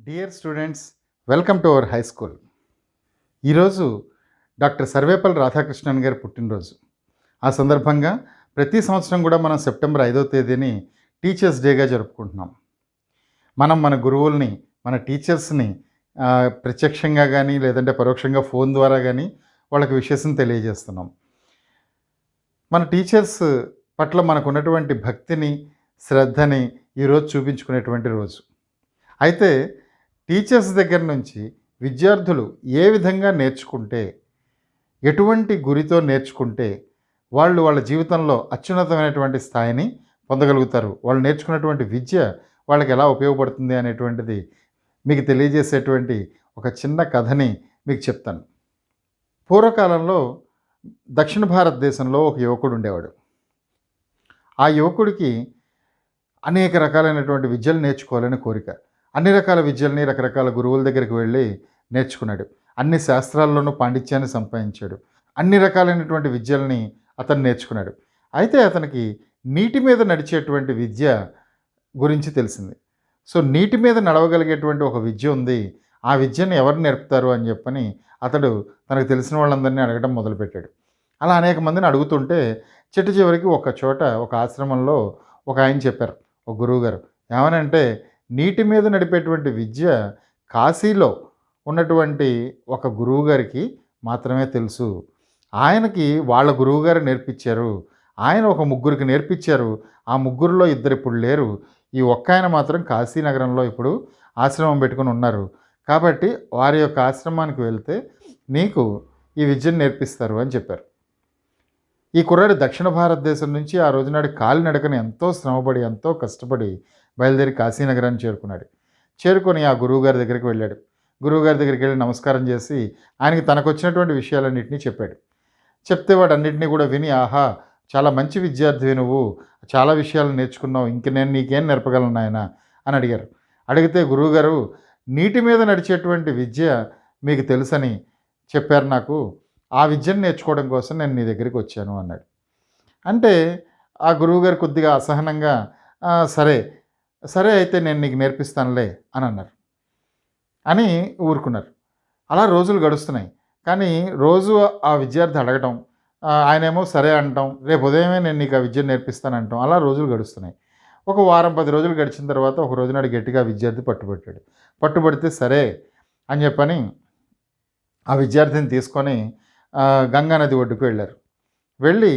Dear students, welcome to our high school. ఈరోజు doctor Sarvepalli Radhakrishnan గారి పుట్టినరోజు. ఆ సందర్భంగా ప్రతి సంవత్సరం కూడా మనం సెప్టెంబర్ 5వ తేదీని టీచర్స్ డేగా జరుపుకుంటున్నాం. మనం మన గురువుల్ని, మన టీచర్స్ని ప్రత్యక్షంగా కానీ లేదంటే పరోక్షంగా ఫోన్ ద్వారా కానీ వాళ్ళకి విషెస్ని తెలియజేస్తున్నాం. మన టీచర్స్ పట్ల మనకున్నటువంటి భక్తిని, శ్రద్ధని ఈరోజు చూపించుకునేటువంటి రోజు. అయితే టీచర్స్ దగ్గర నుంచి విద్యార్థులు ఏ విధంగా నేర్చుకుంటే, ఎటువంటి గురితో నేర్చుకుంటే వాళ్ళు వాళ్ళ జీవితంలో అత్యున్నతమైనటువంటి స్థాయిని పొందగలుగుతారు, వాళ్ళు నేర్చుకున్నటువంటి విద్య వాళ్ళకి ఎలా ఉపయోగపడుతుంది అనేటువంటిది మీకు తెలియజేసేటువంటి ఒక చిన్న కథని మీకు చెప్తాను. పూర్వకాలంలో దక్షిణ భారతదేశంలో ఒక యువకుడు ఉండేవాడు. ఆ యువకుడికి అనేక రకాలైనటువంటి విద్యలు నేర్చుకోవాలని కోరిక. అన్ని రకాల విద్యల్ని రకరకాల గురువుల దగ్గరికి వెళ్ళి నేర్చుకున్నాడు. అన్ని శాస్త్రాల్లోనూ పాండిత్యాన్ని సంపాదించాడు. అన్ని రకాలైనటువంటి విద్యల్ని అతను నేర్చుకున్నాడు. అయితే అతనికి నీటి మీద నడిచేటువంటి విద్య గురించి తెలిసింది. సో నీటి మీద నడవగలిగేటువంటి ఒక విద్య ఉంది, ఆ విద్యను ఎవరు నేర్పుతారు అని చెప్పని అతడు తనకు తెలిసిన వాళ్ళందరినీ అడగడం మొదలుపెట్టాడు. అలా అనేక మందిని అడుగుతుంటే చిట్ట చివరికి ఒక చోట ఒక ఆశ్రమంలో ఒక ఆయన చెప్పారు, ఒక గురువుగారు. ఏమనంటే, నీటి మీద నడిపేటువంటి విద్య కాశీలో ఉన్నటువంటి ఒక గురువుగారికి మాత్రమే తెలుసు. ఆయనకి వాళ్ళ గురువుగారు నేర్పించారు. ఆయన ఒక ముగ్గురికి నేర్పించారు. ఆ ముగ్గురులో ఇద్దరు ఇప్పుడు లేరు. ఈ ఒక్క ఆయన మాత్రం కాశీనగరంలో ఇప్పుడు ఆశ్రమం పెట్టుకుని ఉన్నారు. కాబట్టి వారి యొక్క ఆశ్రమానికి వెళ్తే నీకు ఈ విద్యను నేర్పిస్తారు అని చెప్పారు. ఈ కుర్రాడు దక్షిణ భారతదేశం నుంచి ఆ రోజునాడు కాలినడకని ఎంతో శ్రమపడి, ఎంతో కష్టపడి బయలుదేరి కాశీనగరాన్ని చేరుకున్నాడు. చేరుకొని ఆ గురువుగారి దగ్గరికి వెళ్ళాడు. గురువుగారి దగ్గరికి వెళ్ళి నమస్కారం చేసి ఆయనకి తనకు వచ్చినటువంటి విషయాలన్నింటినీ చెప్పాడు. చెప్తే వాడు అన్నింటినీ కూడా విని, ఆహా, చాలా మంచి విద్యార్థివి నువ్వు, చాలా విషయాలు నేర్చుకున్నావు, ఇంక నేను నీకేం నేర్పగలను నాయన అని అడిగారు. అడిగితే గురువుగారు, నీటి మీద నడిచేటువంటి విద్య మీకు తెలుసని చెప్పారు నాకు, ఆ విద్యను నేర్చుకోవడం కోసం నేను నీ దగ్గరికి వచ్చాను అన్నాడు. అంటే ఆ గురువుగారు కొద్దిగా అసహనంగా, సరే సరే అయితే నేను నీకు నేర్పిస్తానులే అని అన్నారు. అని ఊరుకున్నారు. అలా రోజులు గడుస్తున్నాయి. కానీ రోజు ఆ విద్యార్థి అడగటం, ఆయనేమో సరే అంటాం, రేపు ఉదయమే నేను నీకు ఆ విద్యను నేర్పిస్తానంటాం. అలా రోజులు గడుస్తున్నాయి. ఒక వారం 10 రోజులు గడిచిన తర్వాత ఒక రోజునాడు గట్టిగా విద్యార్థి పట్టుబట్టాడు. పట్టుబడితే సరే అని చెప్పని ఆ విద్యార్థిని తీసుకొని గంగా నది ఒడ్డుకు వెళ్ళారు. వెళ్ళి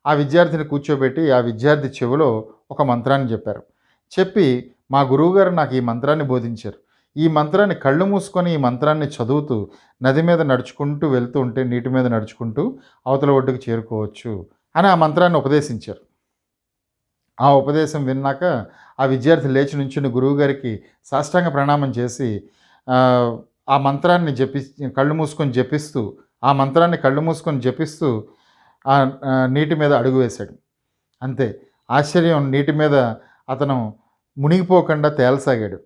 ఆ విద్యార్థిని కూర్చోబెట్టి ఆ విద్యార్థి చెవిలో ఒక మంత్రాన్ని చెప్పారు. చెప్పి, మా గురువుగారు నాకు ఈ మంత్రాన్ని బోధించారు, ఈ మంత్రాన్ని కళ్ళు మూసుకొని ఈ మంత్రాన్ని చదువుతూ నది మీద నడుచుకుంటూ వెళ్తూ ఉంటే నీటి మీద నడుచుకుంటూ అవతల ఒడ్డుకు చేరుకోవచ్చు అని ఆ మంత్రాన్ని ఉపదేశించారు. ఆ ఉపదేశం విన్నాక ఆ విద్యార్థి లేచి నుంచుని గురువుగారికి సాష్టాంగ ప్రణామం చేసి ఆ మంత్రాన్ని కళ్ళు మూసుకొని జపిస్తూ ఆ మంత్రాన్ని కళ్ళు మూసుకొని జపిస్తూ ఆ నీటి మీద అడుగు వేశాడు. అంతే, ఆశ్చర్యం, నీటి మీద అతను మునిగిపోకుండా తేలసాగాడు.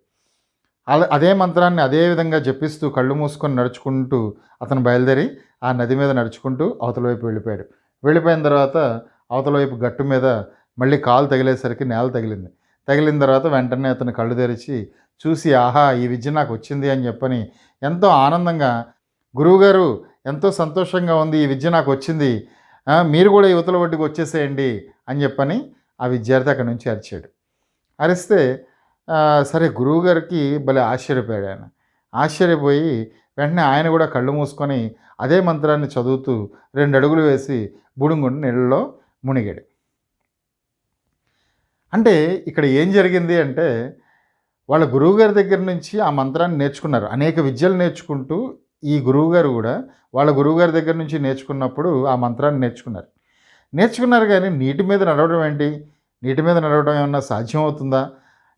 అదే మంత్రాన్ని అదే విధంగా జపిస్తూ కళ్ళు మూసుకొని నడుచుకుంటూ అతను బయలుదేరి ఆ నది మీద నడుచుకుంటూ అవతల వైపు వెళ్ళిపోయాడు. వెళ్ళిపోయిన తర్వాత అవతల వైపు గట్టు మీద మళ్ళీ కాలు తగిలేసరికి నేల తగిలింది. తగిలిన తర్వాత వెంటనే అతను కళ్ళు తెరిచి చూసి, ఆహా, ఈ విద్య నాకు వచ్చింది అని చెప్పని ఎంతో ఆనందంగా, గురువుగారు ఎంతో సంతోషంగా ఉంది, ఈ విద్య నాకు వచ్చింది, మీరు కూడా యువతల ఒడ్డుకు వచ్చేసేయండి అని చెప్పని ఆ విద్యార్థి అక్కడి నుంచి అరిచాడు. అరిస్తే సరే గురువుగారికి భలే ఆశ్చర్యపోయాడు. ఆయన ఆశ్చర్యపోయి వెంటనే ఆయన కూడా కళ్ళు మూసుకొని అదే మంత్రాన్ని చదువుతూ 2 అడుగులు వేసి బుడుంగుండి నీళ్ళలో మునిగాడు. అంటే ఇక్కడ ఏం జరిగింది అంటే, వాళ్ళ గురువుగారి దగ్గర నుంచి ఆ మంత్రాన్ని నేర్చుకున్నారు. అనేక విద్యలు నేర్చుకుంటూ ఈ గురువుగారు కూడా వాళ్ళ గురువుగారి దగ్గర నుంచి నేర్చుకున్నప్పుడు ఆ మంత్రాన్ని నేర్చుకున్నారు. కానీ నీటి మీద నడవడం ఏంటి, నీటి మీద నడవడం ఏమన్నా సాధ్యం అవుతుందా,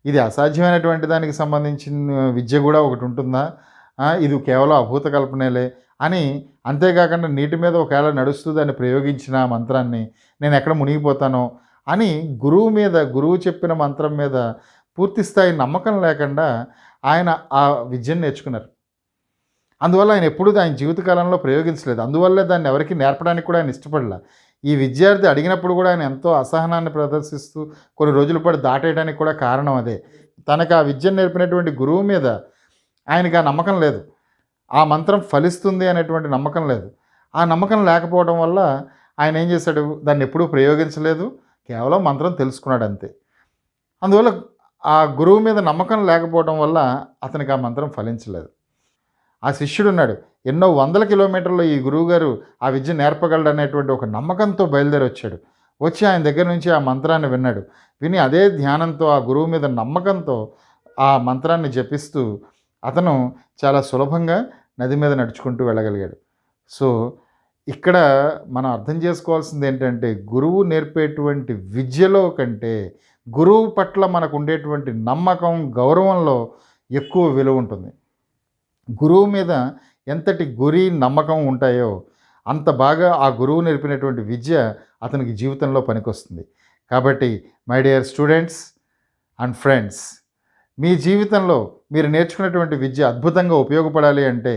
ఇది అసాధ్యమైనటువంటి దానికి సంబంధించిన విద్య కూడా ఒకటి ఉంటుందా, ఇది కేవలం అభూత కల్పనేలే అని, అంతేకాకుండా నీటి మీద ఒకవేళ నడుస్తూ దాన్ని ప్రయోగించిన మంత్రాన్ని నేను ఎక్కడ మునిగిపోతానో అని గురువు చెప్పిన మంత్రం మీద పూర్తి స్థాయి నమ్మకం లేకుండా ఆయన ఆ విద్యను నేర్చుకున్నారు. అందువల్ల ఆయన ఎప్పుడూ ఆయన జీవితకాలంలో ప్రయోగించలేదు. అందువల్లే దాన్ని ఎవరికి నేర్పడానికి కూడా ఆయన ఇష్టపడలే. ఈ విద్యార్థి అడిగినప్పుడు కూడా ఆయన ఎంతో అసహనాన్ని ప్రదర్శిస్తూ కొన్ని రోజుల పాటు దాటేయడానికి కూడా కారణం అదే. తనకు ఆ విద్యను నేర్పినటువంటి గురువు మీద ఆయనకి ఆ నమ్మకం లేదు. ఆ మంత్రం ఫలిస్తుంది అనేటువంటి నమ్మకం లేదు. ఆ నమ్మకం లేకపోవడం వల్ల ఆయన ఏం చేశాడు, దాన్ని ఎప్పుడూ ప్రయోగించలేదు. కేవలం మంత్రం తెలుసుకున్నాడు అంతే. అందువల్ల ఆ గురువు మీద నమ్మకం లేకపోవడం వల్ల అతనికి ఆ మంత్రం ఫలించలేదు. ఆ శిష్యుడున్నాడు. ఎన్నో వందల కిలోమీటర్లు ఈ గురువుగారు ఆ విద్య నేర్పగలడనేటువంటి ఒక నమ్మకంతో బయలుదేరొచ్చాడు. వచ్చి ఆయన దగ్గర నుంచి ఆ మంత్రాన్ని విన్నాడు. విని అదే ధ్యానంతో ఆ గురువు మీద నమ్మకంతో ఆ మంత్రాన్ని జపిస్తూ అతను చాలా సులభంగా నది మీద నడుచుకుంటూ వెళ్ళగలిగాడు. సో, ఇక్కడ మనం అర్థం చేసుకోవాల్సింది ఏంటంటే, గురువు నేర్పేటువంటి విద్యలో కంటే గురువు పట్ల మనకు ఉండేటువంటి నమ్మకం, గౌరవంలో ఎక్కువ విలువ ఉంటుంది. గురువు మీద ఎంతటి గురి, నమ్మకం ఉంటాయో అంత బాగా ఆ గురువు నేర్పినటువంటి విద్య అతనికి జీవితంలో పనికొస్తుంది. కాబట్టి my dear students and friends, మీ జీవితంలో మీరు నేర్చుకున్నటువంటి విద్య అద్భుతంగా ఉపయోగపడాలి అంటే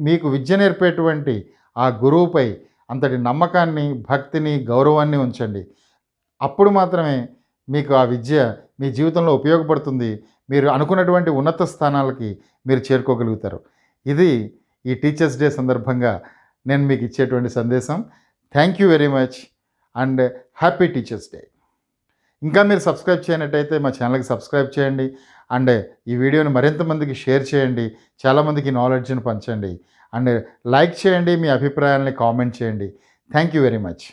మీకు విద్య నేర్పేటువంటి ఆ గురువుపై అంతటి నమ్మకాన్ని, భక్తిని, గౌరవాన్ని ఉంచండి. అప్పుడు మాత్రమే మీకు ఆ విద్య మీ జీవితంలో ఉపయోగపడుతుంది. మీరు అనుకున్నటువంటి ఉన్నత స్థానాలకి మీరు చేరుకోగలుగుతారు. ఇది ఈ టీచర్స్ డే సందర్భంగా నేను మీకు ఇచ్చేటువంటి సందేశం. Thank you very much and happy teachers day. ఇంకా మీరు సబ్స్క్రైబ్ చేయనట్టయితే మా ఛానల్కి సబ్స్క్రైబ్ చేయండి. అండ్ ఈ వీడియోని మరింత మందికి షేర్ చేయండి. చాలామందికి నాలెడ్జ్ని పంచండి. అండ్ లైక్ చేయండి. మీ అభిప్రాయాలని కామెంట్ చేయండి. Thank you very much.